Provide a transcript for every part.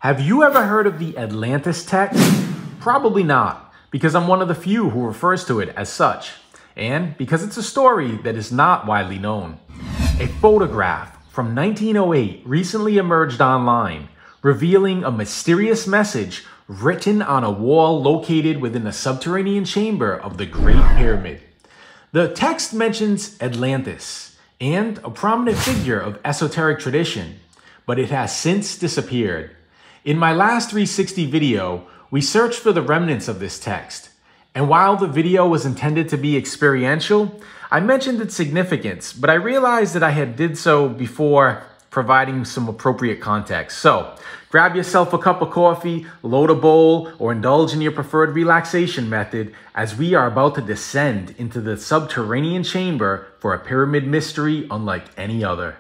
Have you ever heard of the Atlantis Text? Probably not, because I'm one of the few who refers to it as such, and because it's a story that is not widely known. A photograph from 1908 recently emerged online, revealing a mysterious message written on a wall located within the subterranean chamber of the Great Pyramid. The text mentions Atlantis and a prominent figure of esoteric tradition, but it has since disappeared. In my last 360 video, we searched for the remnants of this text, and while the video was intended to be experiential, I mentioned its significance, but I realized that I had did so before providing some appropriate context. So, grab yourself a cup of coffee, load a bowl, or indulge in your preferred relaxation method as we are about to descend into the subterranean chamber for a pyramid mystery unlike any other.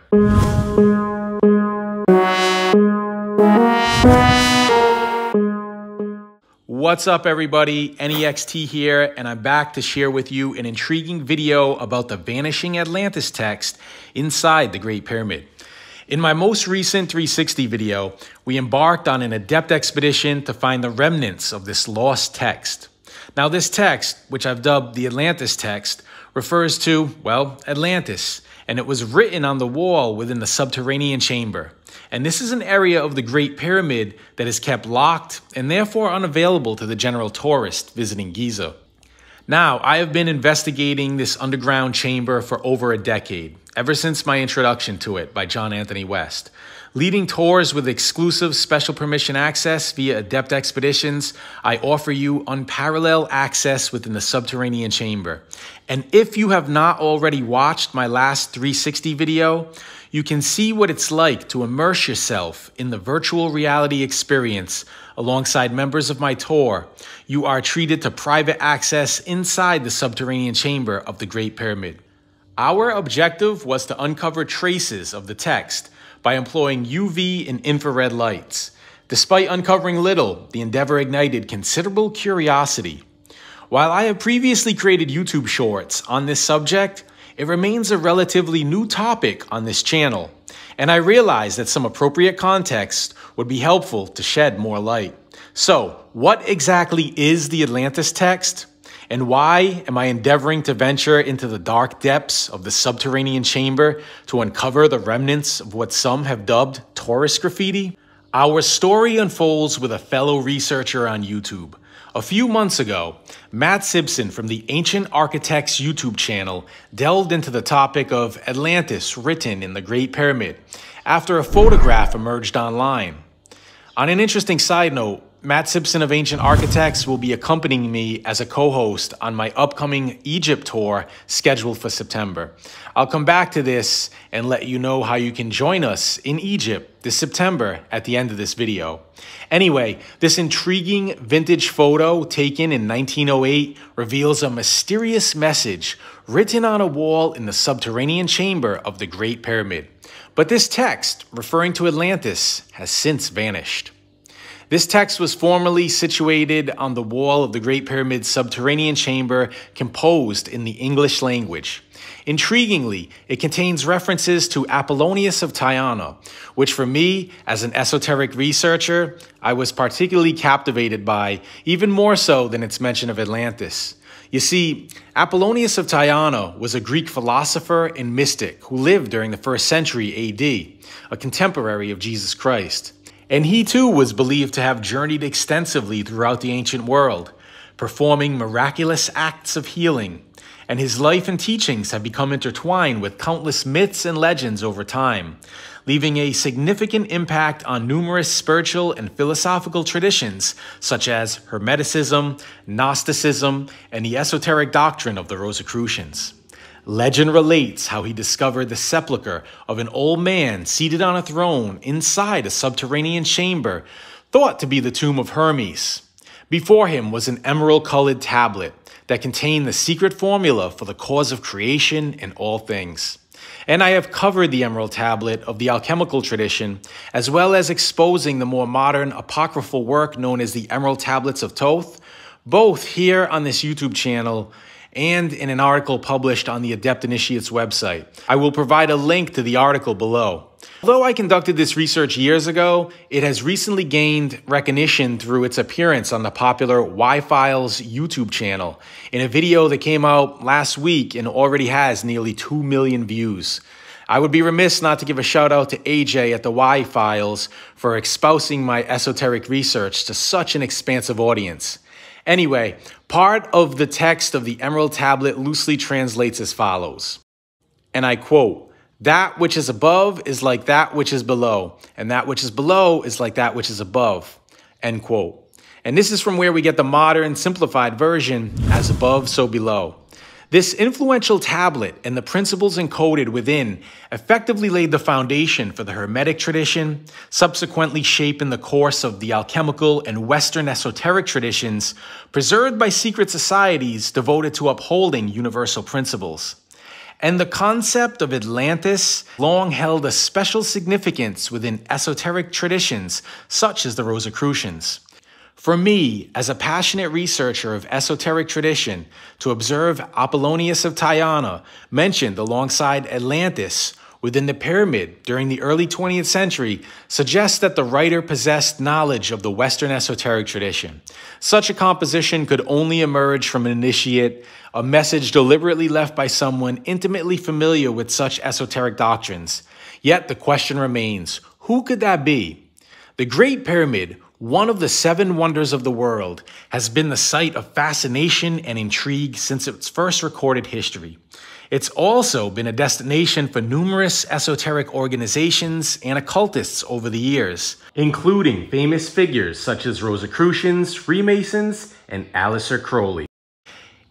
What's up everybody, Anyextee here, and I'm back to share with you an intriguing video about the vanishing Atlantis text inside the Great Pyramid. In my most recent 360 video, we embarked on an Adept expedition to find the remnants of this lost text. Now this text, which I've dubbed the Atlantis Text, refers to, well, Atlantis, and it was written on the wall within the subterranean chamber. And this is an area of the Great Pyramid that is kept locked and therefore unavailable to the general tourist visiting Giza. Now, I have been investigating this underground chamber for over a decade, ever since my introduction to it by John Anthony West. Leading tours with exclusive special permission access via Adept expeditions, I offer you unparalleled access within the subterranean chamber. And if you have not already watched my last 360 video, you can see what it's like to immerse yourself in the virtual reality experience alongside members of my tour. You are treated to private access inside the subterranean chamber of the Great Pyramid. Our objective was to uncover traces of the text by employing UV and infrared lights. Despite uncovering little, the endeavor ignited considerable curiosity. While I have previously created YouTube shorts on this subject, it remains a relatively new topic on this channel, and I realized that some appropriate context would be helpful to shed more light. So, what exactly is the Atlantis text? And why am I endeavoring to venture into the dark depths of the subterranean chamber to uncover the remnants of what some have dubbed tourist graffiti? Our story unfolds with a fellow researcher on YouTube. A few months ago, Matt Simpson from the Ancient Architects YouTube channel delved into the topic of Atlantis written in the Great Pyramid after a photograph emerged online. On an interesting side note, Matt Simpson of Ancient Architects will be accompanying me as a co-host on my upcoming Egypt tour scheduled for September. I'll come back to this and let you know how you can join us in Egypt this September at the end of this video. Anyway, this intriguing vintage photo taken in 1908 reveals a mysterious message written on a wall in the subterranean chamber of the Great Pyramid. But this text, referring to Atlantis, has since vanished. This text was formerly situated on the wall of the Great Pyramid's subterranean chamber, composed in the English language. Intriguingly, it contains references to Apollonius of Tyana, which for me, as an esoteric researcher, I was particularly captivated by, even more so than its mention of Atlantis. You see, Apollonius of Tyana was a Greek philosopher and mystic who lived during the 1st century AD, a contemporary of Jesus Christ. And he too was believed to have journeyed extensively throughout the ancient world, performing miraculous acts of healing, and his life and teachings have become intertwined with countless myths and legends over time, leaving a significant impact on numerous spiritual and philosophical traditions such as Hermeticism, Gnosticism, and the esoteric doctrine of the Rosicrucians. Legend relates how he discovered the sepulcher of an old man seated on a throne inside a subterranean chamber, thought to be the tomb of Hermes. Before him was an emerald-colored tablet that contained the secret formula for the cause of creation and all things. And I have covered the emerald tablet of the alchemical tradition, as well as exposing the more modern apocryphal work known as the Emerald Tablets of Thoth, both here on this YouTube channel and in an article published on the Adept Initiates website. I will provide a link to the article below. Although I conducted this research years ago, it has recently gained recognition through its appearance on the popular Y-Files YouTube channel in a video that came out last week and already has nearly 2 million views. I would be remiss not to give a shout out to AJ at the Y-Files for espousing my esoteric research to such an expansive audience. Anyway, part of the text of the Emerald Tablet loosely translates as follows, and I quote, "That which is above is like that which is below, and that which is below is like that which is above," end quote. And this is from where we get the modern, simplified version, "as above, so below." This influential tablet and the principles encoded within effectively laid the foundation for the Hermetic tradition, subsequently shaping the course of the alchemical and Western esoteric traditions preserved by secret societies devoted to upholding universal principles. And the concept of Atlantis long held a special significance within esoteric traditions such as the Rosicrucians. For me, as a passionate researcher of esoteric tradition, to observe Apollonius of Tyana mentioned alongside Atlantis within the pyramid during the early 20th century suggests that the writer possessed knowledge of the Western esoteric tradition. Such a composition could only emerge from an initiate, a message deliberately left by someone intimately familiar with such esoteric doctrines. Yet the question remains, who could that be? The Great Pyramid, one of the 7 wonders of the world, has been the site of fascination and intrigue since its first recorded history. It's also been a destination for numerous esoteric organizations and occultists over the years, including famous figures such as Rosicrucians, Freemasons, and Aleister Crowley.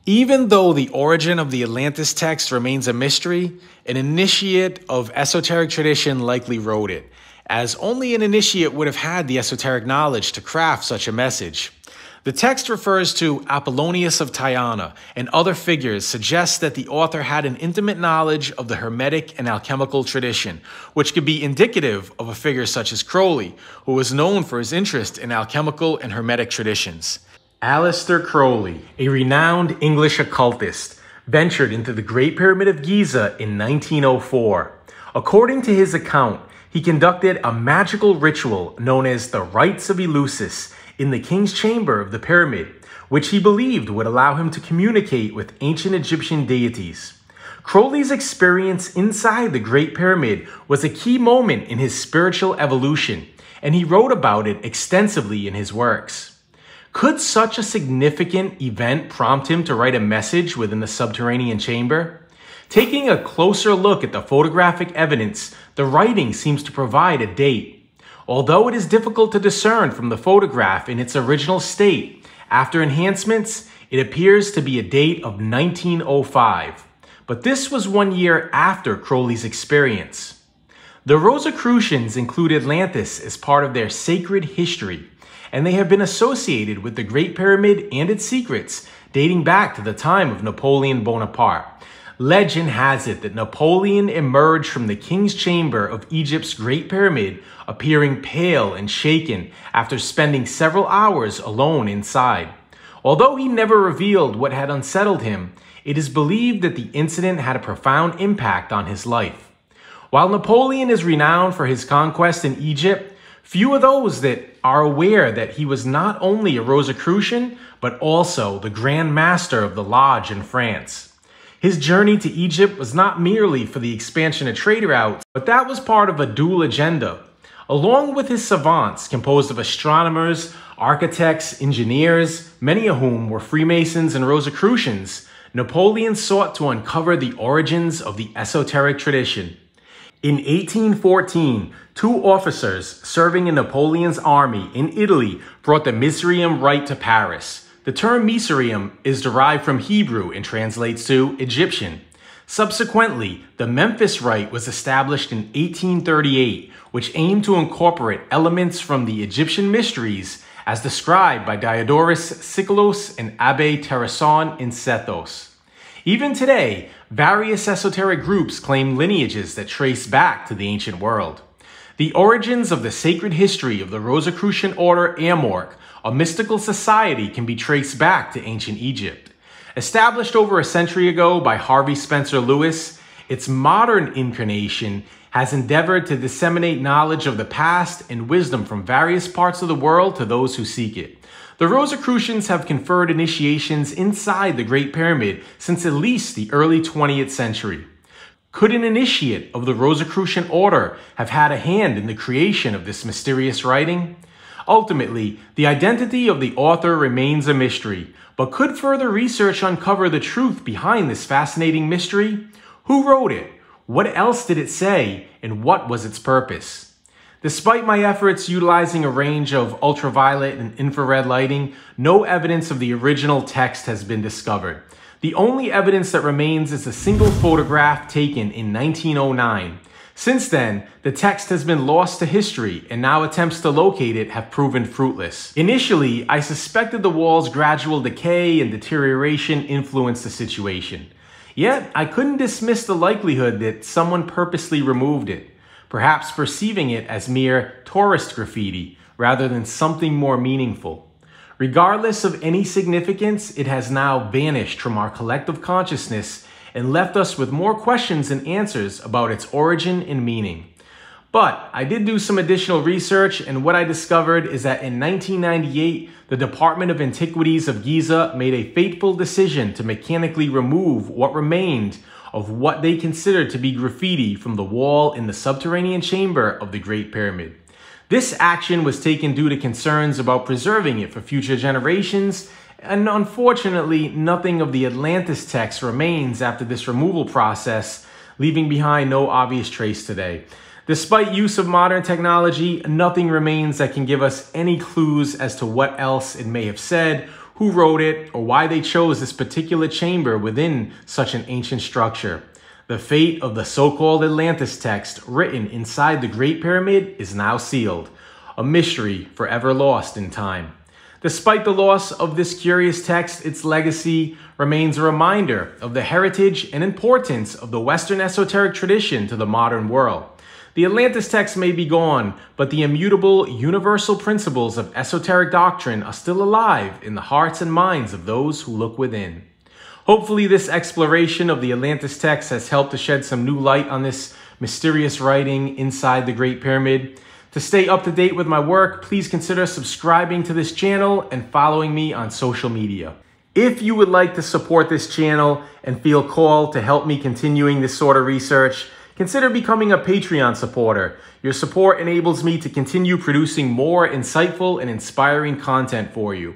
Even though the origin of the Atlantis text remains a mystery, an initiate of esoteric tradition likely wrote it, as only an initiate would have had the esoteric knowledge to craft such a message. The text refers to Apollonius of Tyana, and other figures suggest that the author had an intimate knowledge of the Hermetic and alchemical tradition, which could be indicative of a figure such as Crowley, who was known for his interest in alchemical and Hermetic traditions. Aleister Crowley, a renowned English occultist, ventured into the Great Pyramid of Giza in 1904. According to his account, he conducted a magical ritual known as the Rites of Eleusis in the king's chamber of the pyramid, which he believed would allow him to communicate with ancient Egyptian deities. Crowley's experience inside the Great Pyramid was a key moment in his spiritual evolution, and he wrote about it extensively in his works. Could such a significant event prompt him to write a message within the subterranean chamber? Taking a closer look at the photographic evidence, the writing seems to provide a date. Although it is difficult to discern from the photograph in its original state, after enhancements, it appears to be a date of 1905. But this was 1 year after Crowley's experience. The Rosicrucians include Atlantis as part of their sacred history, and they have been associated with the Great Pyramid and its secrets dating back to the time of Napoleon Bonaparte. Legend has it that Napoleon emerged from the king's chamber of Egypt's Great Pyramid appearing pale and shaken after spending several hours alone inside. Although he never revealed what had unsettled him, it is believed that the incident had a profound impact on his life. While Napoleon is renowned for his conquest in Egypt, few are those that are aware that he was not only a Rosicrucian, but also the Grand Master of the Lodge in France. His journey to Egypt was not merely for the expansion of trade routes, but that was part of a dual agenda. Along with his savants, composed of astronomers, architects, engineers, many of whom were Freemasons and Rosicrucians, Napoleon sought to uncover the origins of the esoteric tradition. In 1814, 2 officers serving in Napoleon's army in Italy brought the Misraim Rite to Paris. The term Misraim is derived from Hebrew and translates to Egyptian. Subsequently, the Memphis Rite was established in 1838, which aimed to incorporate elements from the Egyptian mysteries as described by Diodorus Siculus and Abbe Terrasson in Sethos. Even today, various esoteric groups claim lineages that trace back to the ancient world. The origins of the sacred history of the Rosicrucian order Amorc, a mystical society, can be traced back to ancient Egypt. Established over a century ago by Harvey Spencer Lewis, its modern incarnation has endeavored to disseminate knowledge of the past and wisdom from various parts of the world to those who seek it. The Rosicrucians have conferred initiations inside the Great Pyramid since at least the early 20th century. Could an initiate of the Rosicrucian order have had a hand in the creation of this mysterious writing? Ultimately, the identity of the author remains a mystery, but could further research uncover the truth behind this fascinating mystery? Who wrote it? What else did it say? And what was its purpose? Despite my efforts utilizing a range of ultraviolet and infrared lighting, no evidence of the original text has been discovered. The only evidence that remains is a single photograph taken in 1909. Since then, the text has been lost to history, and now attempts to locate it have proven fruitless. Initially, I suspected the wall's gradual decay and deterioration influenced the situation. Yet, I couldn't dismiss the likelihood that someone purposely removed it, perhaps perceiving it as mere tourist graffiti rather than something more meaningful. Regardless of any significance, it has now vanished from our collective consciousness and left us with more questions than answers about its origin and meaning. But I did do some additional research, and what I discovered is that in 1998, the Department of Antiquities of Giza made a fateful decision to mechanically remove what remained of what they considered to be graffiti from the wall in the subterranean chamber of the Great Pyramid. This action was taken due to concerns about preserving it for future generations, and unfortunately, nothing of the Atlantis text remains after this removal process, leaving behind no obvious trace today. Despite use of modern technology, nothing remains that can give us any clues as to what else it may have said, who wrote it, or why they chose this particular chamber within such an ancient structure. The fate of the so-called Atlantis text written inside the Great Pyramid is now sealed, a mystery forever lost in time. Despite the loss of this curious text, its legacy remains a reminder of the heritage and importance of the Western esoteric tradition to the modern world. The Atlantis text may be gone, but the immutable, universal principles of esoteric doctrine are still alive in the hearts and minds of those who look within. Hopefully, this exploration of the Atlantis text has helped to shed some new light on this mysterious writing inside the Great Pyramid. To stay up to date with my work, please consider subscribing to this channel and following me on social media. If you would like to support this channel and feel called to help me continuing this sort of research, consider becoming a Patreon supporter. Your support enables me to continue producing more insightful and inspiring content for you.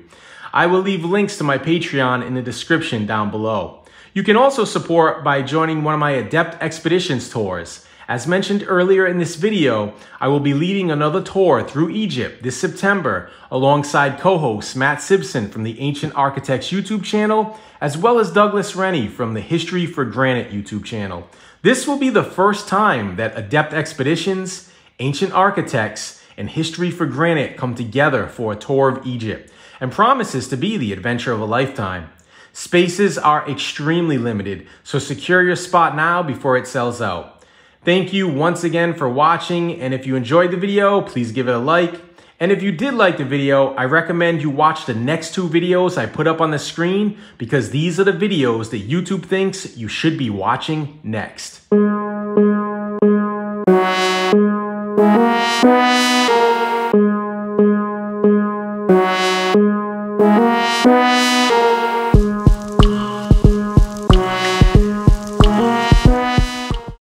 I will leave links to my Patreon in the description down below. You can also support by joining one of my Adept Expeditions tours. As mentioned earlier in this video, I will be leading another tour through Egypt this September alongside co-host Matt Simpson from the Ancient Architects YouTube channel, as well as Douglas Rennie from the History for Granite YouTube channel. This will be the first time that Adept Expeditions, Ancient Architects, and History for Granite come together for a tour of Egypt, and promises to be the adventure of a lifetime. Spaces are extremely limited, so secure your spot now before it sells out. Thank you once again for watching, and if you enjoyed the video, please give it a like. And if you did like the video, I recommend you watch the next two videos I put up on the screen, because these are the videos that YouTube thinks you should be watching next.